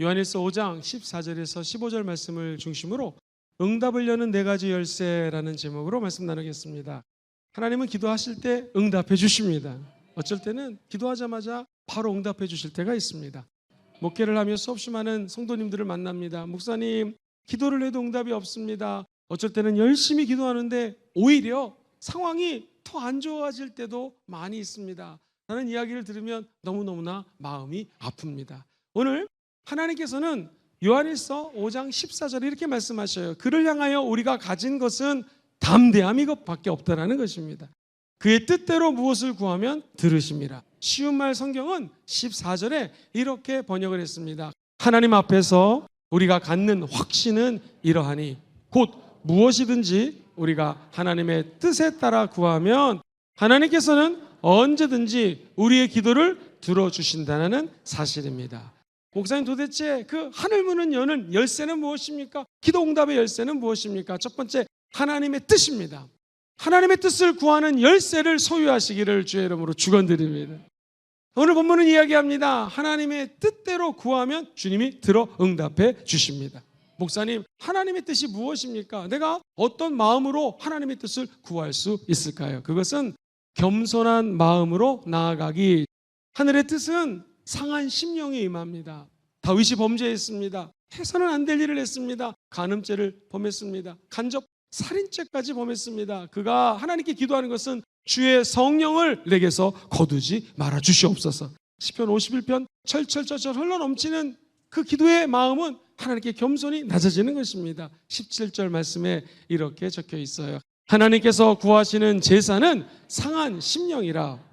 요한일서 5장 14절에서 15절 말씀을 중심으로 응답을 여는 4가지 열쇠라는 제목으로 말씀 나누겠습니다. 하나님은 기도하실 때 응답해 주십니다. 어쩔 때는 기도하자마자 바로 응답해 주실 때가 있습니다. 목회를 하며 수없이 많은 성도님들을 만납니다. 목사님, 기도를 해도 응답이 없습니다. 어쩔 때는 열심히 기도하는데 오히려 상황이 더 안 좋아질 때도 많이 있습니다. 라는 이야기를 들으면 너무너무나 마음이 아픕니다. 오늘 하나님께서는 요한일서 5장 14절에 이렇게 말씀하셔요. 그를 향하여 우리가 가진 것은 담대함 이것밖에 없다라는 것입니다. 그의 뜻대로 무엇을 구하면 들으십니다. 쉬운 말 성경은 14절에 이렇게 번역을 했습니다. 하나님 앞에서 우리가 갖는 확신은 이러하니 곧 무엇이든지 우리가 하나님의 뜻에 따라 구하면 하나님께서는 언제든지 우리의 기도를 들어주신다는 사실입니다. 목사님, 도대체 그 하늘 문을 여는 열쇠는 무엇입니까? 기도 응답의 열쇠는 무엇입니까? 첫 번째, 하나님의 뜻입니다. 하나님의 뜻을 구하는 열쇠를 소유하시기를 주의 이름으로 축원드립니다. 오늘 본문은 이야기합니다. 하나님의 뜻대로 구하면 주님이 들어 응답해 주십니다. 목사님, 하나님의 뜻이 무엇입니까? 내가 어떤 마음으로 하나님의 뜻을 구할 수 있을까요? 그것은 겸손한 마음으로 나아가기. 하늘의 뜻은 상한 심령이 임합니다. 다윗이 범죄했습니다. 해서는 안 될 일을 했습니다. 간음죄를 범했습니다. 간접 살인죄까지 범했습니다. 그가 하나님께 기도하는 것은 주의 성령을 내게서 거두지 말아 주시옵소서. 시편 51편 철철철철 흘러넘치는 그 기도의 마음은 하나님께 겸손히 낮아지는 것입니다. 17절 말씀에 이렇게 적혀 있어요. 하나님께서 구하시는 제사는 상한 심령이라.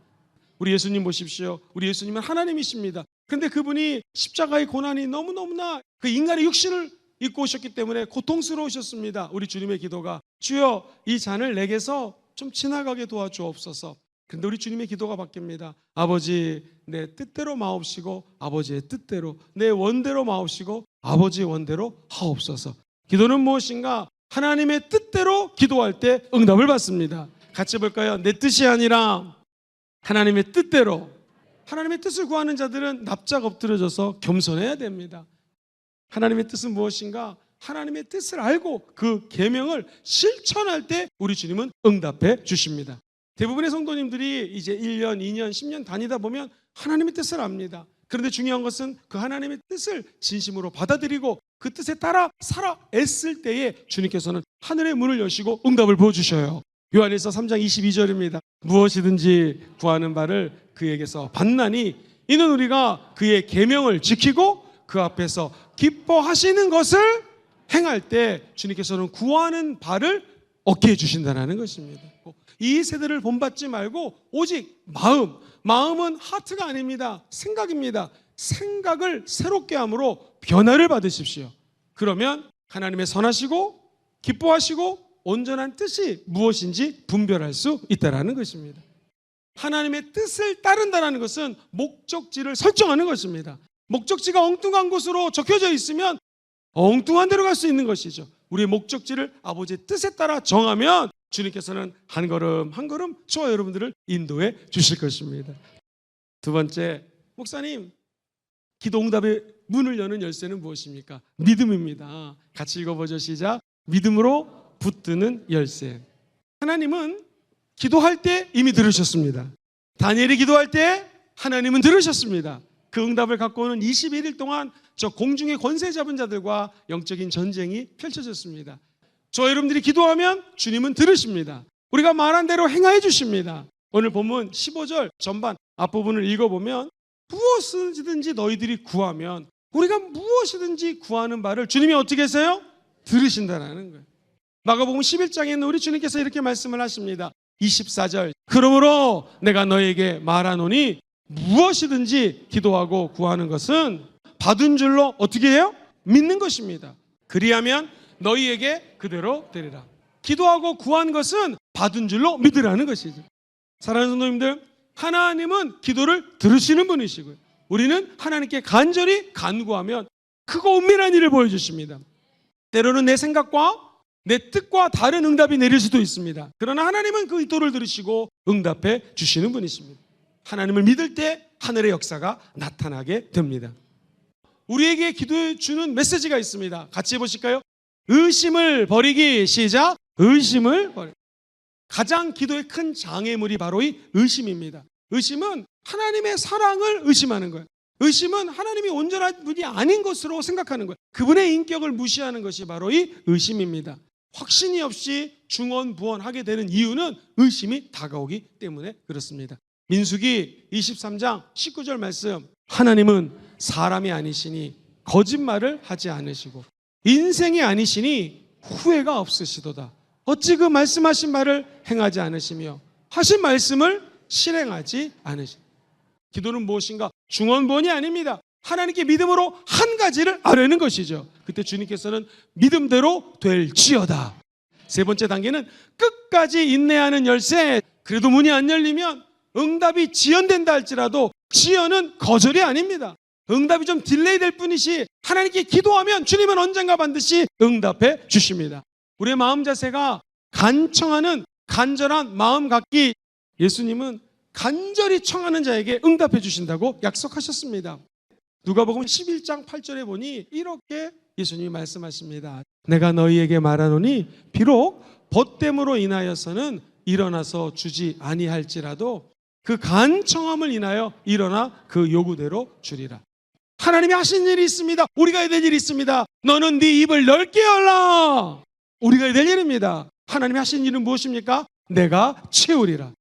우리 예수님 보십시오. 우리 예수님은 하나님이십니다. 그런데 그분이 십자가의 고난이 너무너무나 그 인간의 육신을 입고 오셨기 때문에 고통스러우셨습니다. 우리 주님의 기도가 주여 이 잔을 내게서 좀 지나가게 도와주옵소서. 그런데 우리 주님의 기도가 바뀝니다. 아버지, 내 뜻대로 마옵시고 아버지의 뜻대로, 내 원대로 마옵시고 아버지의 원대로 하옵소서. 기도는 무엇인가? 하나님의 뜻대로 기도할 때 응답을 받습니다. 같이 볼까요? 내 뜻이 아니라 하나님의 뜻대로. 하나님의 뜻을 구하는 자들은 납작 엎드려져서 겸손해야 됩니다. 하나님의 뜻은 무엇인가? 하나님의 뜻을 알고 그 계명을 실천할 때 우리 주님은 응답해 주십니다. 대부분의 성도님들이 이제 1년, 2년, 10년 다니다 보면 하나님의 뜻을 압니다. 그런데 중요한 것은 그 하나님의 뜻을 진심으로 받아들이고 그 뜻에 따라 살아 애쓸 때에 주님께서는 하늘의 문을 여시고 응답을 부어주셔요. 요한일서 3장 22절입니다. 무엇이든지 구하는 바를 그에게서 받나니 이는 우리가 그의 계명을 지키고 그 앞에서 기뻐하시는 것을 행할 때 주님께서는 구하는 바를 얻게 해주신다는 것입니다. 이 세대를 본받지 말고 오직 마음은 하트가 아닙니다. 생각입니다. 생각을 새롭게 함으로 변화를 받으십시오. 그러면 하나님의 선하시고 기뻐하시고 온전한 뜻이 무엇인지 분별할 수 있다는 것입니다. 하나님의 뜻을 따른다는 것은 목적지를 설정하는 것입니다. 목적지가 엉뚱한 곳으로 적혀져 있으면 엉뚱한 데로 갈 수 있는 것이죠. 우리의 목적지를 아버지의 뜻에 따라 정하면 주님께서는 한 걸음 한 걸음 저와 여러분들을 인도해 주실 것입니다. 두 번째, 목사님, 기도 응답의 문을 여는 열쇠는 무엇입니까? 믿음입니다. 같이 읽어보죠. 시작. 믿음으로 붙드는 열쇠. 하나님은 기도할 때 이미 들으셨습니다. 다니엘이 기도할 때 하나님은 들으셨습니다. 그 응답을 갖고 오는 21일 동안 저 공중의 권세 잡은 자들과 영적인 전쟁이 펼쳐졌습니다. 저 여러분들이 기도하면 주님은 들으십니다. 우리가 말한 대로 행하여 주십니다. 오늘 본문 15절 전반 앞부분을 읽어보면 무엇이든지 너희들이 구하면, 우리가 무엇이든지 구하는 바를 주님이 어떻게 하세요? 들으신다는 거예요. 마가복음 11장에는 우리 주님께서 이렇게 말씀을 하십니다. 24절 그러므로 내가 너에게 말하노니 무엇이든지 기도하고 구하는 것은 받은 줄로 어떻게 해요? 믿는 것입니다. 그리하면 너희에게 그대로 되리라. 기도하고 구한 것은 받은 줄로 믿으라는 것이죠. 사랑하는 성도님들, 하나님은 기도를 들으시는 분이시고요, 우리는 하나님께 간절히 간구하면 크고 은밀한 일을 보여주십니다. 때로는 내 생각과 내 뜻과 다른 응답이 내릴 수도 있습니다. 그러나 하나님은 그 기도를 들으시고 응답해 주시는 분이십니다. 하나님을 믿을 때 하늘의 역사가 나타나게 됩니다. 우리에게 기도해 주는 메시지가 있습니다. 같이 해보실까요? 의심을 버리기. 시작. 의심을 버리기. 가장 기도의 큰 장애물이 바로 이 의심입니다. 의심은 하나님의 사랑을 의심하는 거예요. 의심은 하나님이 온전한 분이 아닌 것으로 생각하는 거예요. 그분의 인격을 무시하는 것이 바로 이 의심입니다. 확신이 없이 중언부언하게 되는 이유는 의심이 다가오기 때문에 그렇습니다. 민수기 23장 19절 말씀, 하나님은 사람이 아니시니 거짓말을 하지 않으시고 인생이 아니시니 후회가 없으시도다. 어찌 그 말씀하신 말을 행하지 않으시며 하신 말씀을 실행하지 않으시니. 기도는 무엇인가? 중언부언이 아닙니다. 하나님께 믿음으로 한 가지를 아뢰는 것이죠. 그때 주님께서는 믿음대로 될지어다. 세 번째 단계는 끝까지 인내하는 열쇠. 그래도 문이 안 열리면 응답이 지연된다 할지라도 지연은 거절이 아닙니다. 응답이 좀 딜레이 될 뿐이지 하나님께 기도하면 주님은 언젠가 반드시 응답해 주십니다. 우리의 마음 자세가 간청하는 간절한 마음 갖기. 예수님은 간절히 청하는 자에게 응답해 주신다고 약속하셨습니다. 누가복음 11장 8절에 보니 이렇게 예수님이 말씀하십니다. 내가 너희에게 말하노니 비록 벗됨으로 인하여서는 일어나서 주지 아니할지라도 그 간청함을 인하여 일어나 그 요구대로 주리라. 하나님이 하신 일이 있습니다. 우리가 해야 될 일이 있습니다. 너는 네 입을 넓게 열라. 우리가 해야 될 일입니다. 하나님이 하신 일은 무엇입니까? 내가 채우리라.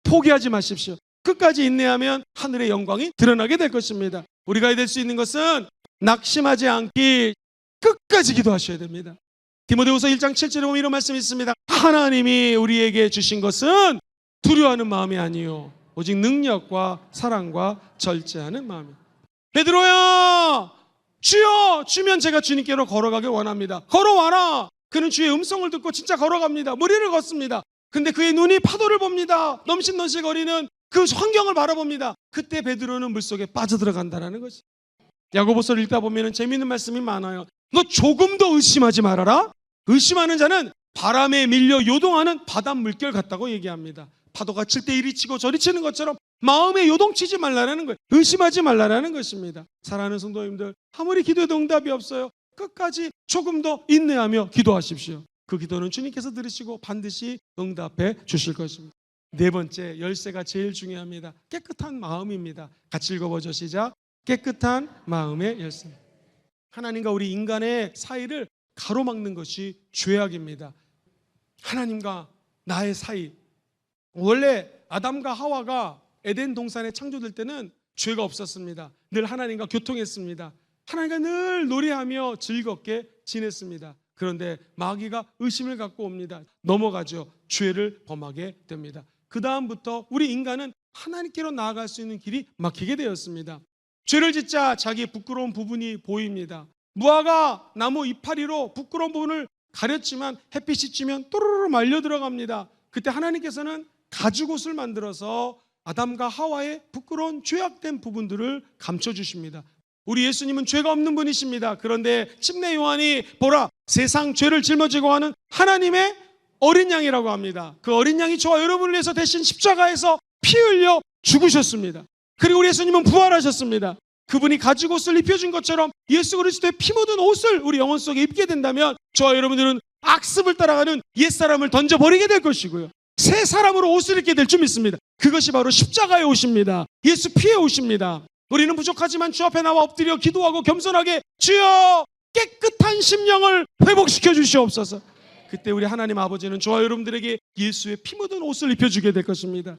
포기하지 마십시오. 끝까지 인내하면 하늘의 영광이 드러나게 될 것입니다. 우리가 해야 될 수 있는 것은 낙심하지 않기, 끝까지 기도하셔야 됩니다. 디모데후서 1장 7절에 보면 이런 말씀이 있습니다. 하나님이 우리에게 주신 것은 두려워하는 마음이 아니요 오직 능력과 사랑과 절제하는 마음이에요. 베드로야, 주여, 주면 제가 주님께로 걸어가길 원합니다. 걸어와라. 그는 주의 음성을 듣고 진짜 걸어갑니다. 무리를 걷습니다. 근데 그의 눈이 파도를 봅니다. 넘실넘실거리는 그 환경을 바라봅니다. 그때 베드로는 물속에 빠져들어간다는 것이. 야고보서를 읽다 보면 재미있는 말씀이 많아요. 너 조금도 의심하지 말아라. 의심하는 자는 바람에 밀려 요동하는 바닷 물결 같다고 얘기합니다. 파도가 칠 때 이리 치고 저리 치는 것처럼 마음에 요동치지 말라는 거예요. 의심하지 말라는 것입니다. 사랑하는 성도님들, 아무리 기도해도 응답이 없어요. 끝까지 조금 더 인내하며 기도하십시오. 그 기도는 주님께서 들으시고 반드시 응답해 주실 것입니다. 네 번째, 열쇠가 제일 중요합니다. 깨끗한 마음입니다. 같이 읽어보죠. 시작. 깨끗한 마음의 열쇠. 하나님과 우리 인간의 사이를 가로막는 것이 죄악입니다. 하나님과 나의 사이. 원래 아담과 하와가 에덴 동산에 창조될 때는 죄가 없었습니다. 늘 하나님과 교통했습니다. 하나님과 늘 노래하며 즐겁게 지냈습니다. 그런데 마귀가 의심을 갖고 옵니다. 넘어가죠. 죄를 범하게 됩니다. 그 다음부터 우리 인간은 하나님께로 나아갈 수 있는 길이 막히게 되었습니다. 죄를 짓자 자기 부끄러운 부분이 보입니다. 무화과 나무 이파리로 부끄러운 부분을 가렸지만 햇빛이 찌면 또르르 말려 들어갑니다. 그때 하나님께서는 가죽옷을 만들어서 아담과 하와의 부끄러운 죄악된 부분들을 감춰주십니다. 우리 예수님은 죄가 없는 분이십니다. 그런데 침례 요한이 보라, 세상 죄를 짊어지고 가는 하나님의 어린 양이라고 합니다. 그 어린 양이 저와 여러분을 위해서 대신 십자가에서 피 흘려 죽으셨습니다. 그리고 우리 예수님은 부활하셨습니다. 그분이 가죽옷을 입혀준 것처럼 예수 그리스도의 피 묻은 옷을 우리 영혼 속에 입게 된다면 저와 여러분들은 악습을 따라가는 옛사람을 던져버리게 될 것이고요, 새 사람으로 옷을 입게 될 줄 믿습니다. 그것이 바로 십자가의 옷입니다. 예수 피의 옷입니다. 우리는 부족하지만 주 앞에 나와 엎드려 기도하고 겸손하게 주여 깨끗한 심령을 회복시켜 주시옵소서. 그때 우리 하나님 아버지는 저와 여러분들에게 예수의 피 묻은 옷을 입혀주게 될 것입니다.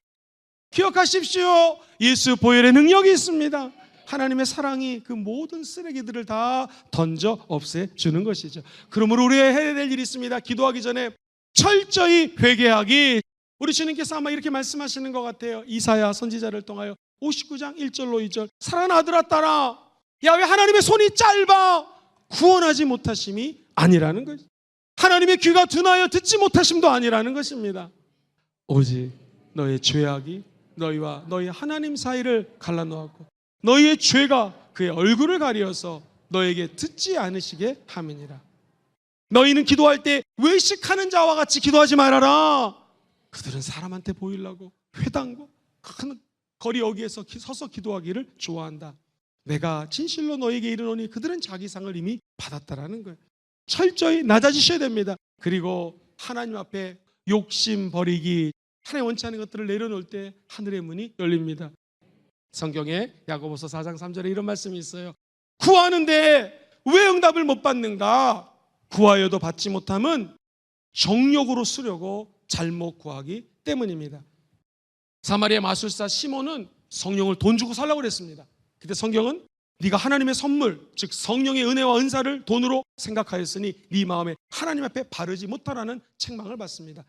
기억하십시오. 예수 보혈의 능력이 있습니다. 하나님의 사랑이 그 모든 쓰레기들을 다 던져 없애주는 것이죠. 그러므로 우리가 해야 될 일이 있습니다. 기도하기 전에 철저히 회개하기. 우리 주님께서 아마 이렇게 말씀하시는 것 같아요. 이사야 선지자를 통하여 59장 1절로 2절. 사랑하는 아들아 딸아, 야외 하나님의 손이 짧아 구원하지 못하심이 아니라는 것이죠. 하나님의 귀가 둔하여 듣지 못하심도 아니라는 것입니다. 오직 너의 죄악이 너희와 너희 하나님 사이를 갈라놓았고 너희의 죄가 그의 얼굴을 가리어서 너에게 듣지 않으시게 함이니라. 너희는 기도할 때 외식하는 자와 같이 기도하지 말아라. 그들은 사람한테 보이려고 회당과 큰 거리 여기에서 서서 기도하기를 좋아한다. 내가 진실로 너에게 이르노니 그들은 자기 상을 이미 받았다라는 거예요. 철저히 낮아지셔야 됩니다. 그리고 하나님 앞에 욕심 버리기, 하나님 원치 않은 것들을 내려놓을 때 하늘의 문이 열립니다. 성경에 야고보서 4장 3절에 이런 말씀이 있어요. 구하는데 왜 응답을 못 받는가? 구하여도 받지 못함은 정욕으로 쓰려고 잘못 구하기 때문입니다. 사마리아 마술사 시몬은 성령을 돈 주고 살라고 그랬습니다. 그때 성경은 네가 하나님의 선물, 즉 성령의 은혜와 은사를 돈으로 생각하였으니 네 마음에 하나님 앞에 바르지 못하라는 책망을 받습니다.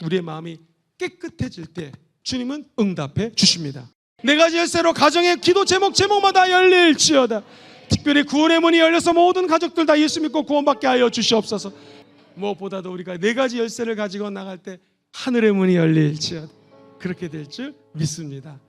우리의 마음이 깨끗해질 때 주님은 응답해 주십니다. 네 가지 열쇠로 가정의 기도 제목마다 열릴지어다. 특별히 구원의 문이 열려서 모든 가족들 다 예수 믿고 구원받게 하여 주시옵소서. 무엇보다도 우리가 네 가지 열쇠를 가지고 나갈 때 하늘의 문이 열릴지어다. 그렇게 될 줄 믿습니다.